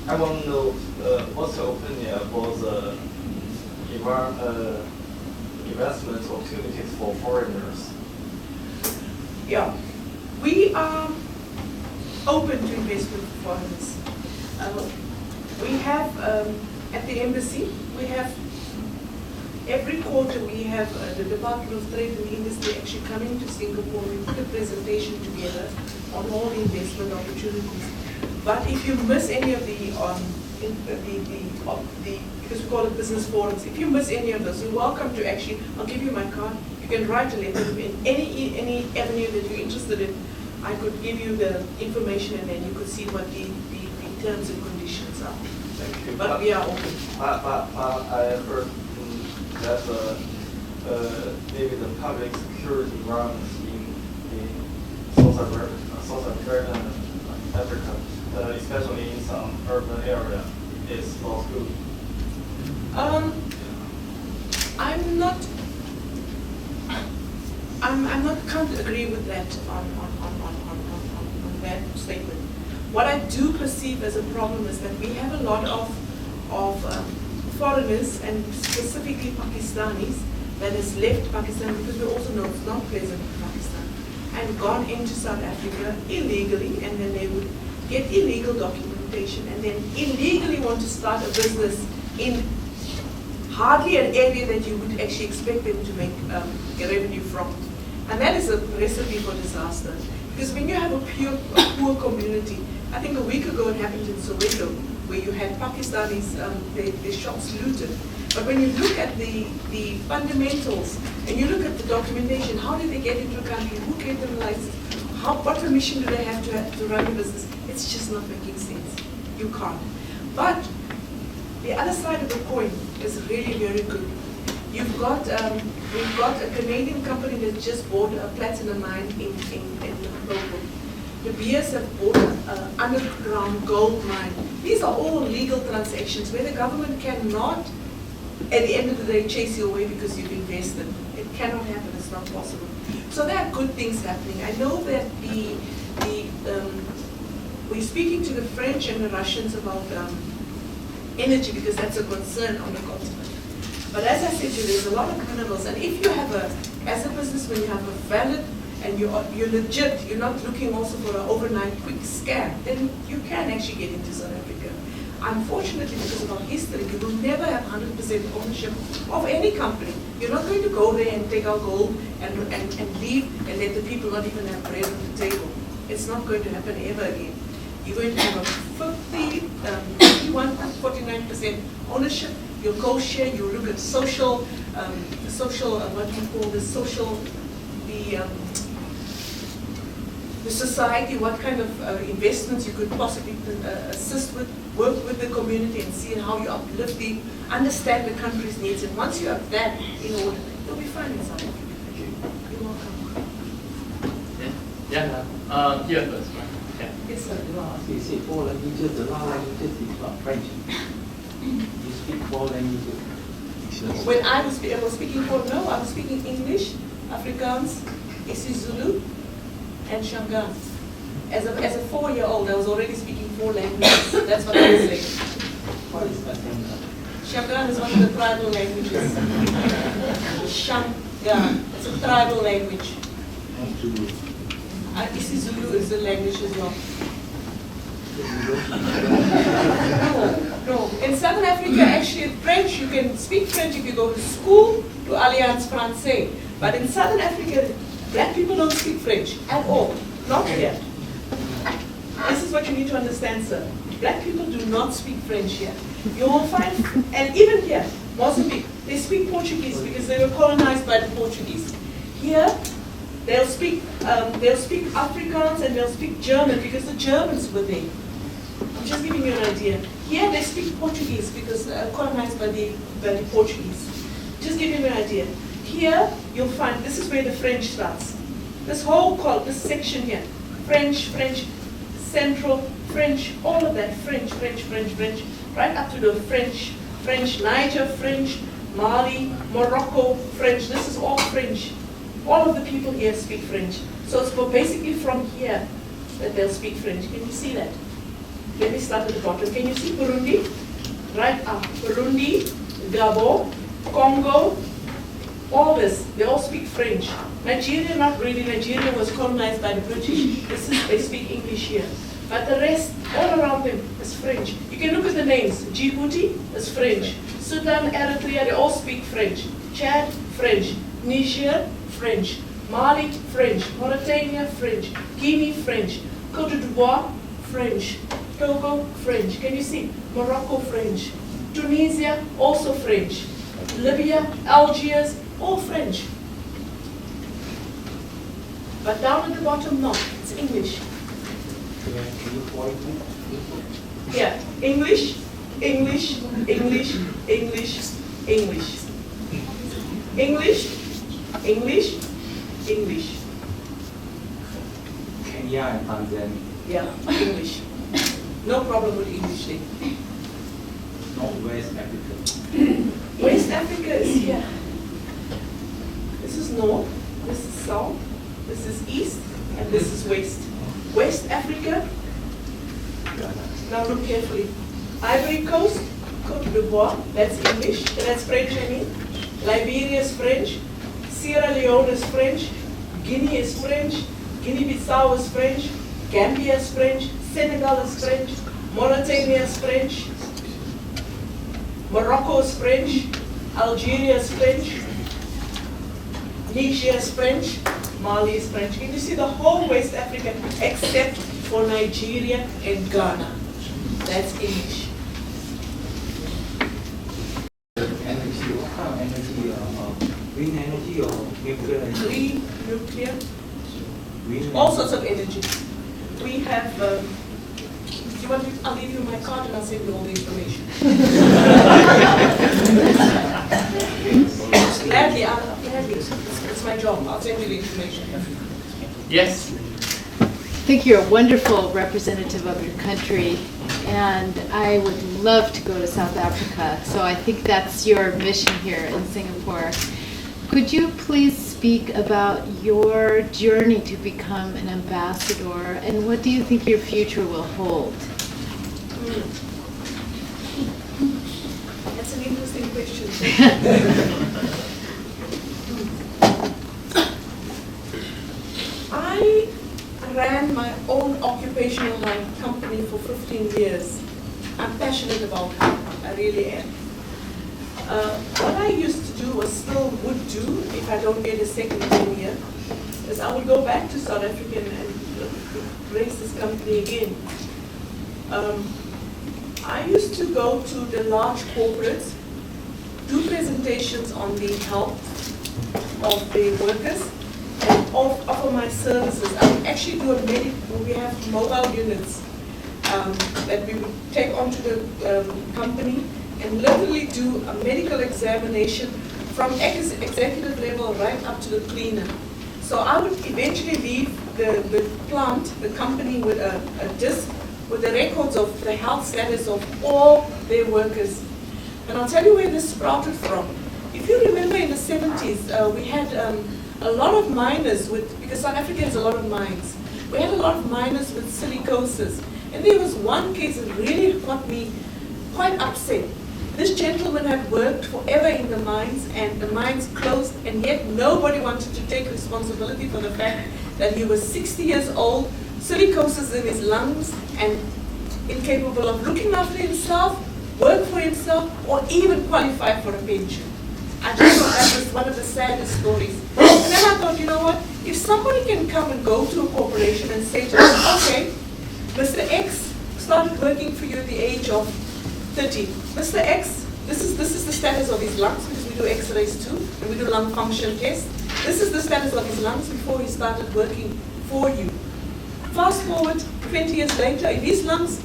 I want to know what's your opinion about the investment opportunities for foreigners? Yeah, we are open to investment for foreigners. We have, at the embassy, we have, every quarter we have the Department of Trade and Industry actually coming to Singapore. We put a presentation together on all the investment opportunities. But if you miss any of because we call it business forums, if you miss any of those, you're welcome to actually, I'll give you my card. You can write a letter in any avenue that you're interested in. I could give you the information and then you could see what the terms and conditions are. Thank you. But we are open. I heard that maybe the public security environment in South America and Africa, especially in some urban area, is not good. Can't agree with that on that statement. What I do perceive as a problem is that we have a lot of foreigners and specifically Pakistanis that has left Pakistan, because we also know it's not pleasant in Pakistan, and gone into South Africa illegally, and then they would get illegal documentation and then illegally want to start a business in hardly an area that you would actually expect them to make revenue from. And that is a recipe for disaster. Because when you have a poor community, I think a week ago it happened in Soweto, where you had Pakistanis, their shops looted. But when you look at the fundamentals, and you look at the documentation, how did they get into the country, who gave them a license, what permission do they have to run a business, it's just not making sense. You can't. But the other side of the coin is really very good. We've got a Canadian company that just bought a platinum mine in Limpopo. The BS have bought an underground gold mine. These are all legal transactions where the government cannot, at the end of the day, chase you away because you've invested. It cannot happen. It's not possible. So there are good things happening. I know that we're speaking to the French and the Russians about energy, because that's a concern on the continent. But as I said to you, there's a lot of minerals, and if you have as a businessman, you have a valid, and you're legit, you're not looking also for an overnight quick scam, then you can actually get into South Africa. Unfortunately, because of our history, you will never have 100% ownership of any company. You're not going to go there and take our gold and leave and let the people not even have bread on the table. It's not going to happen ever again. You're going to have a 49% ownership. You'll co-share. You look at social, what do you call this? Social, the society. What kind of investments you could possibly assist with, work with the community, and see how you uplift understand the country's needs. And once you have that in order, you'll be fine in South Africa. Thank you. You're welcome. Yeah. Here first, right? Yeah. Yes, sir. You say 4 languages, the last languages is not French. You speak 4 languages. When I was speaking I was speaking English, Afrikaans, isiZulu, and Shangaan. As a 4-year-old, I was already speaking 4 languages. That's what I was saying. What is that? Shangaan is one of the tribal languages. Shangaan. It's a tribal language. isiZulu is the language as well. No. In Southern Africa, actually, French, you can speak French if you go to school, to Alliance Française. But in Southern Africa, black people don't speak French at all. Not here. This is what you need to understand, sir. Black people do not speak French here. You will find, and even here, Mozambique, they speak Portuguese because they were colonized by the Portuguese. Here, they'll speak Afrikaans and they'll speak German because the Germans were there. I'm just giving you an idea. Here they speak Portuguese because colonized by the Portuguese. Just giving you an idea. Here you'll find, this is where the French starts. This whole this section here, French, Central, French, all of that, French, right up to the French, Niger, French, Mali, Morocco, French. This is all French. All of the people here speak French. So it's basically from here that they'll speak French. Can you see that? Let me start at the bottom. Can you see Burundi? Right up. Burundi, Gabon, Congo, all this. They all speak French. Nigeria, not really. Nigeria was colonized by the British. They speak English here. But the rest, all around them, is French. You can look at the names. Djibouti is French. Sudan, Eritrea, they all speak French. Chad, French. Niger, French. Mali, French. Mauritania, French. Guinea, French. Côte d'Ivoire, French. Togo, French. Can you see? Morocco, French. Tunisia, also French. Libya, Algiers, all French. But down at the bottom, no, it's English. Yeah, English, English, English, English, English. English, English, English. Kenya and Tanzania. Yeah, English. No problem with English there. Not West Africa. West Africa is here. This is north, this is south, this is east, and this is west. West Africa, now look carefully. Ivory Coast, Côte d'Ivoire, that's English, that's French I mean. Liberia is French, Sierra Leone is French, Guinea is French, Guinea-Bissau is French, Gambia is French, Senegal is French, Mauritania is French, Morocco is French, Algeria is French, Niger is French, Mali is French. Can you see the whole West Africa except for Nigeria and Ghana? That's English. Energy, what kind of energy? Green energy or nuclear energy? Green, nuclear, Green all energy. sorts of energy. We have, do you want me, I'll leave you my card and I'll send you all the information. Gladly, gladly. It's my job. I'll send you the information. Yes. I think you're a wonderful representative of your country, and I would love to go to South Africa. So I think that's your mission here in Singapore. Could you please speak about your journey to become an ambassador, and what do you think your future will hold? That's an interesting question. I ran my own occupational company for 15 years. I'm passionate about it. I really am. What I used to do, or still would do, if I don't get a second tenure, is I would go back to South Africa and raise this company again. I used to go to the large corporates, do presentations on the health of the workers, and offer my services. I would actually do we have mobile units that we would take onto the company and literally do a medical examination from executive level right up to the cleaner. So I would eventually leave the plant, the company, with a disc with the records of the health status of all their workers. And I'll tell you where this sprouted from. If you remember in the 70s, we had a lot of miners because South Africa has a lot of mines. We had a lot of miners with silicosis. And there was one case that really got me quite upset. This gentleman had worked forever in the mines, and the mines closed, and yet nobody wanted to take responsibility for the fact that he was 60 years old, silicosis in his lungs, and incapable of looking after himself, work for himself, or even qualify for a pension. I just thought that was one of the saddest stories. And then I thought, you know what? If somebody can come and go to a corporation and say to them, okay, Mr. X started working for you at the age of 30. Mr. X, this is the status of his lungs, because we do x-rays too, and we do lung function tests. This is the status of his lungs before he started working for you. Fast forward 20 years later, if his lungs,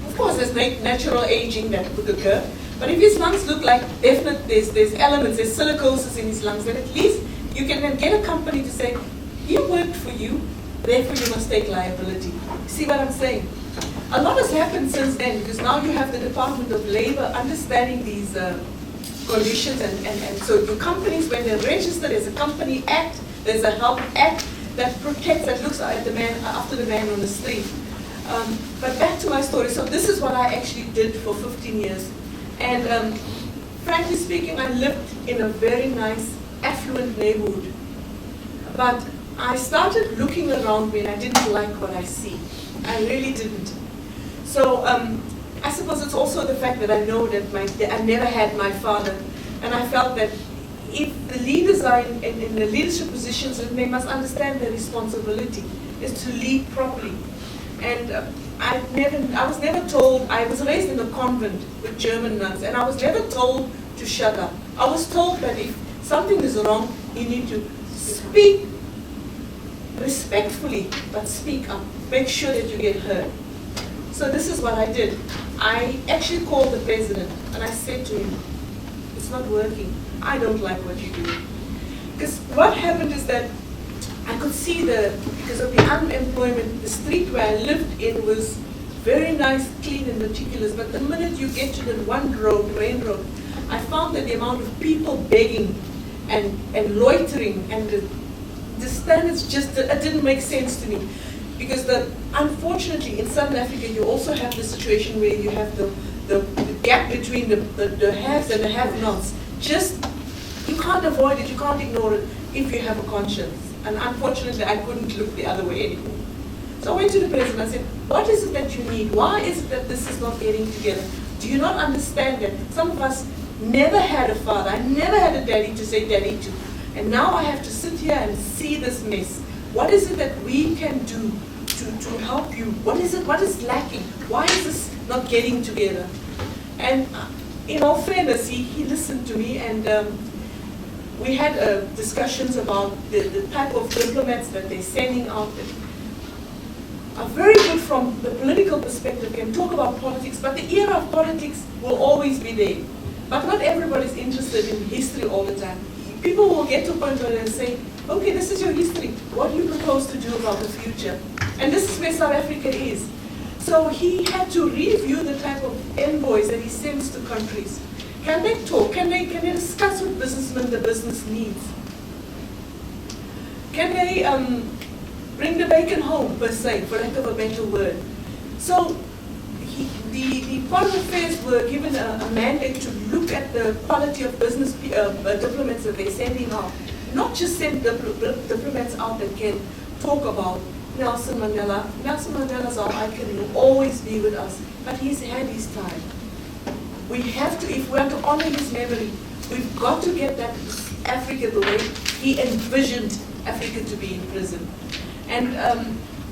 of course there's natural aging that could occur, but if his lungs look like there's elements, there's silicosis in his lungs, then at least you can then get a company to say, he worked for you, therefore you must take liability. See what I'm saying? A lot has happened since then, because now you have the Department of Labor understanding these conditions, and so your companies, when they're registered, there's a Company Act, there's a Health Act that protects, that looks at the man, after the man on the street. But back to my story. So this is what I actually did for 15 years. And frankly speaking, I lived in a very nice, affluent neighborhood. But I started looking around me and I didn't like what I see. I really didn't. So I suppose it's also the fact that I know that I never had my father. And I felt that if the leaders are in the leadership positions, then they must understand their responsibility is to lead properly. And I was never told, I was raised in a convent with German nuns, and I was never told to shut up. I was told that if something is wrong, you need to speak respectfully, but speak up. Make sure that you get heard. So this is what I did. I actually called the president, and I said to him, it's not working. I don't like what you're doing. Because what happened is that I could see because of the unemployment, the street where I lived in was very nice, clean and meticulous, but the minute you get to the one road, main road, I found that the amount of people begging and loitering and the standards just, it didn't make sense to me. Because unfortunately in Southern Africa you also have the situation where you have the gap between the haves and the have-nots. Just, you can't avoid it, you can't ignore it if you have a conscience. And unfortunately, I couldn't look the other way anymore. So I went to the president and I said, what is it that you need? Why is it that this is not getting together? Do you not understand that some of us never had a father? I never had a daddy to say daddy to. And now I have to sit here and see this mess. What is it that we can do to help you? What is it? What is lacking? Why is this not getting together? And in all fairness, he listened to me, and we had discussions about the type of diplomats that they're sending out that are very good from the political perspective, can talk about politics, but the era of politics will always be there. But not everybody's interested in history all the time. People will get to a point where they say, okay, this is your history. What do you propose to do about the future? And this is where South Africa is. So he had to review the type of envoys that he sends to countries. Can they talk? Can they discuss with businessmen the business needs? Can they bring the bacon home, per se, for lack of a better word? So the Foreign Affairs were given a mandate to look at the quality of business diplomats that they're sending out. Not just send diplomats out that can talk about Nelson Mandela. Nelson Mandela's our icon, he will always be with us. But he's had his time. We have to, if we are to honor his memory, we've got to get that Africa the way he envisioned Africa to be in prison. And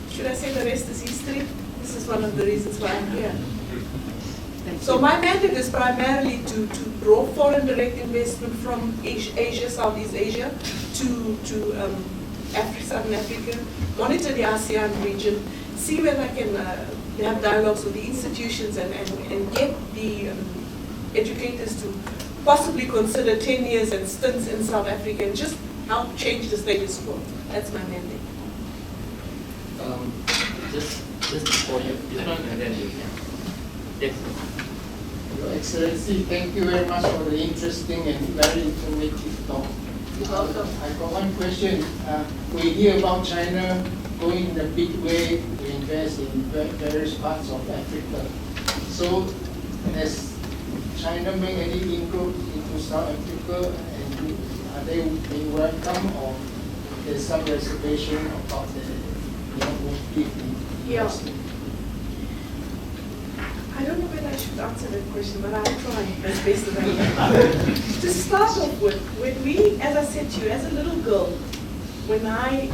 should I say the rest is history? This is one of the reasons why I'm here. So my mandate is primarily to draw foreign direct investment from Asia, Southeast Asia, to Southern Africa, monitor the ASEAN region, see whether I can have dialogues with the institutions and get the educators to possibly consider 10 years and stints in South Africa and just help change the status quo. That's my mandate. Just before you turn and then you can. Yes. Your Excellency, thank you very much for the interesting and very informative talk. You're welcome. I got one question. We hear about China going in a big way to invest in various parts of Africa. So, has China made any inroads into South Africa, and are they being welcome, or there's some reservation about the motive in investment? I don't know whether I should answer that question, but I'll try as best as I can. To start off with, when we, as I said to you, as a little girl, when I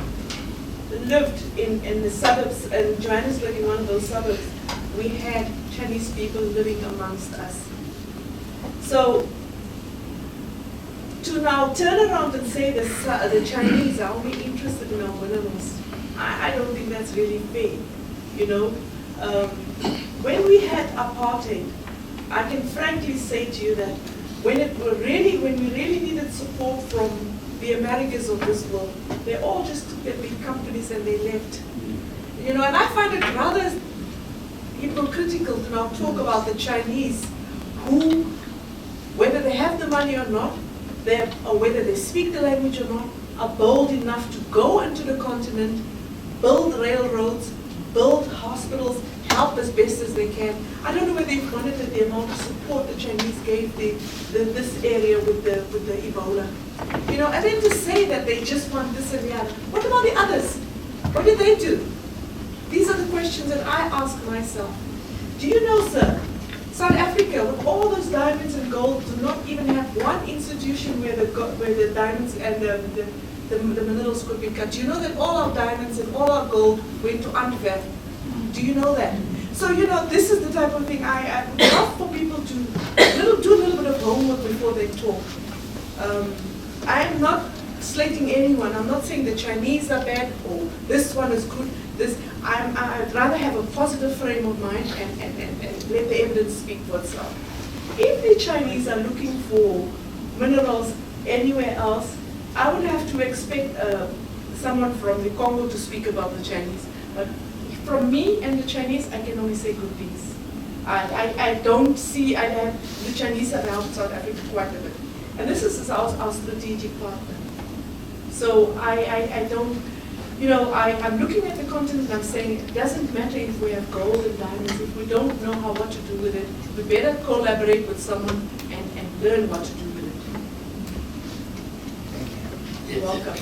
lived in the suburbs, in Johannesburg, in one of those suburbs, we had Chinese people living amongst us. So, to now turn around and say the Chinese are only interested in our minerals, I don't think that's really fair, you know. When we had apartheid, I can frankly say to you that when we really needed support from the Americas of this world, they all just took their big companies and they left. You know, and I find it rather hypocritical to now talk about the Chinese who, whether they have the money or not, or whether they speak the language or not, are bold enough to go into the continent, build railroads, build hospitals, help as best as they can. I don't know whether you've monitored the amount of support the Chinese gave this area with the Ebola. You know, and then to say that they just want this and the other. What about the others? What did they do? These are the questions that I ask myself. Do you know, sir, South Africa, with all those diamonds and gold, do not even have one institution where the diamonds and the minerals could be cut. Do you know that all our diamonds and all our gold went to Antwerp? Do you know that? So, you know, this is the type of thing I would love for people to do a little bit of homework before they talk. I am not slating anyone. I'm not saying the Chinese are bad or this one is good. I'd rather have a positive frame of mind and let the evidence speak for itself. If the Chinese are looking for minerals anywhere else, I would have to expect someone from the Congo to speak about the Chinese. But from me and the Chinese, I can only say good things. I don't see, the Chinese have helped South Africa quite a bit. And this is our strategic partner. So I don't, you know, I'm looking at the continent and I'm saying it doesn't matter if we have gold and diamonds, if we don't know what to do with it, we better collaborate with someone and learn what to do with it. You're welcome.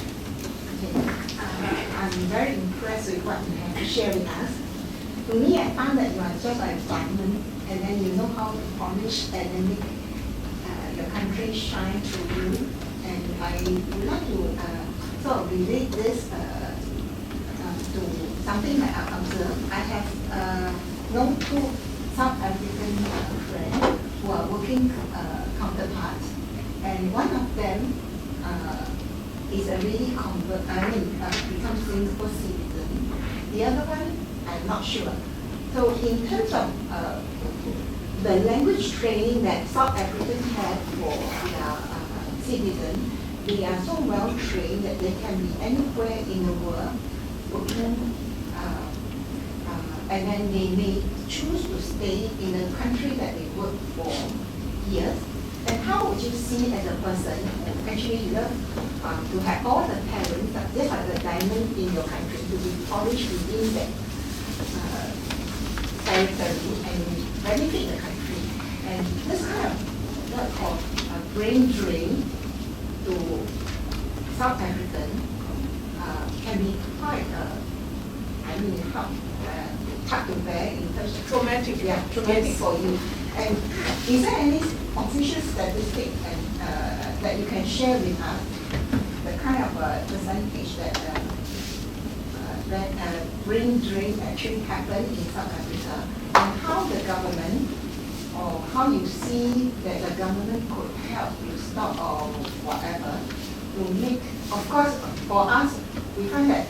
I'm very impressed with what you have to share with us. To me, I found that you are just like a diamond, and then you know how to polish and then make your country shine through you. And I would like to sort of relate this to something that I've observed. I have known two South African friends who are working counterparts, and one of them is a really becomes Singapore citizen. The other one, I'm not sure. So in terms of the language training that South Africans have for their citizens, they are so well trained that they can be anywhere in the world working, and then they may choose to stay in the country that they work for years. And how would you see as a person, actually you love to have all the talents, just like the diamond in your country, to be polished within that territory and benefit the country. And this kind of what called brain drain to South African can be quite, hard to bear in terms of Traumatic. Yeah, traumatic for you. And is there any official statistic that you can share with us, the kind of percentage that brain drain actually happened in South Africa, and how the government, or how you see that the government could help to stop or whatever, to make, of course, for us, we find that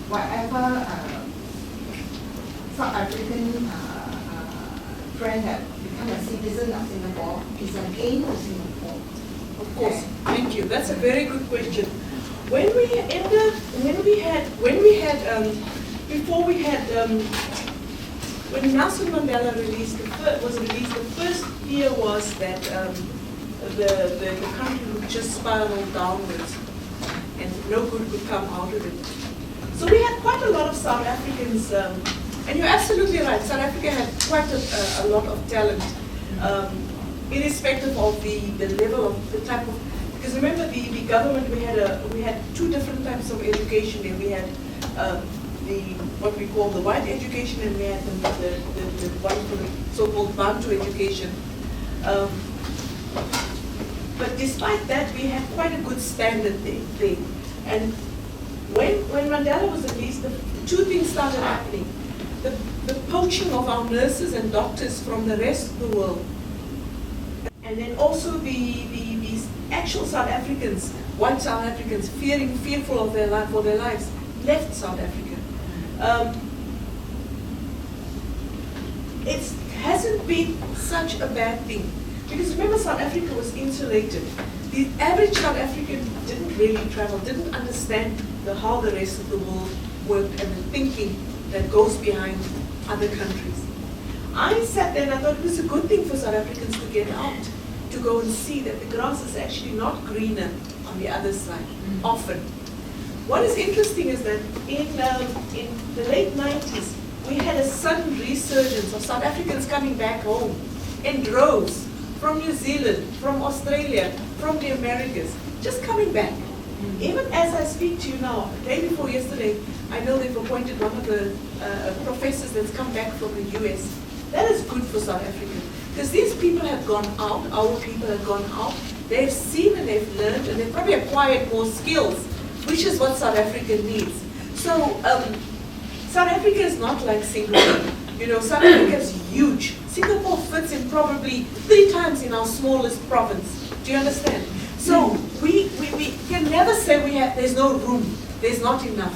whatever South African friend that become a citizen of Singapore is a gain to Singapore. Of course, thank you. That's a very good question. When Nelson Mandela was released, the first fear was that the country would just spiral downwards and no good could come out of it. So we had quite a lot of South Africans, and you're absolutely right, South Africa had quite a lot of talent, irrespective of the level of the type of, because remember the government, we had two different types of education there. We had what we call the white education, and we had the one for the so-called Bantu education. But despite that, we had quite a good standard there. And when Mandela was released, the two things started happening. The poaching of our nurses and doctors from the rest of the world. And then also these actual South Africans, white South Africans, fearful of their life, for their lives, left South Africa. It hasn't been such a bad thing. Because remember, South Africa was insulated. The average South African didn't really travel, didn't understand how the rest of the world worked and the thinking that goes behind other countries. I sat there and I thought it was a good thing for South Africans to get out, to go and see that the grass is actually not greener on the other side, often. What is interesting is that in the late 90s, we had a sudden resurgence of South Africans coming back home in droves from New Zealand, from Australia, from the Americas, just coming back. Even as I speak to you now, the day before yesterday, I know they've appointed one of the professors that's come back from the US. That is good for South Africa. Because these people have gone out, our people have gone out, they've seen and they've learned and they've probably acquired more skills, which is what South Africa needs. So South Africa is not like Singapore. You know, South Africa is huge. Singapore fits in probably 3 times in our smallest province. Do you understand? So we can never say there's no room, there's not enough.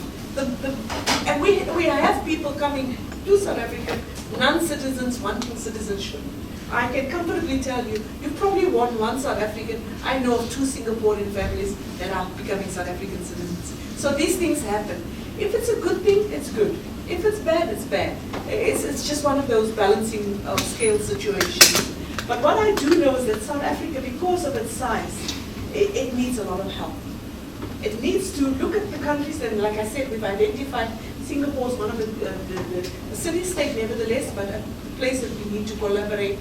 And we have people coming to South Africa, non-citizens wanting citizenship. I can comfortably tell you, you probably want 1 South African. I know of 2 Singaporean families that are becoming South African citizens. So these things happen. If it's a good thing, it's good. If it's bad, it's bad. It's just one of those balancing scale situations. But what I do know is that South Africa, because of its size, it needs a lot of help. It needs to look at the countries, and like I said, we've identified Singapore as one of the city-state nevertheless, but a place that we need to collaborate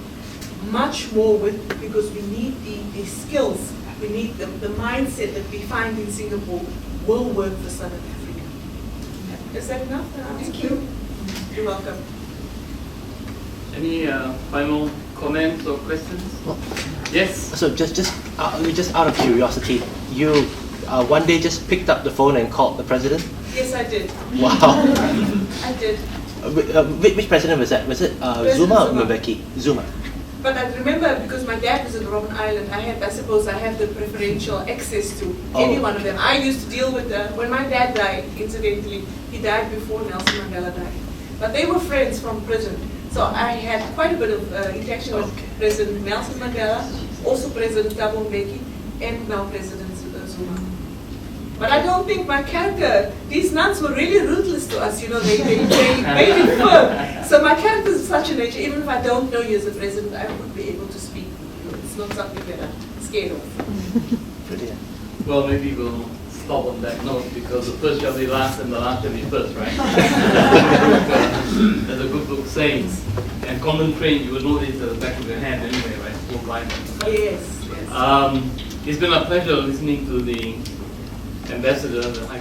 much more with, because we need the skills, we need the mindset that we find in Singapore will work for South Africa. Is that enough? Thank you. You're welcome. Any final comments or questions? Yes? So just out of curiosity, you one day just picked up the phone and called the president? Yes, I did. Wow. I did. Which president was that? Was it Zuma or Mbeki? Zuma. But I remember, because my dad was in Robben Island, I suppose I have the preferential access to any one of them. I used to deal with when my dad died, incidentally, he died before Nelson Mandela died. But they were friends from prison. So I had quite a bit of interaction with President Nelson Mandela, also President Thabo Mbeki, and now President Zuma. But I don't think my character, these nuns were really ruthless to us, you know, they made it firm. So my character is such a nature, even if I don't know you as a president, I would be able to speak. It's not something that I'm scared of. Brilliant. Well, maybe we'll stop on that note, because the first shall be last and the last shall be first, right? There's a good book sayings. And common train, you will know this at the back of your hand anyway, right? Full line. Yes, yes. It's been a pleasure listening to the ambassador, the High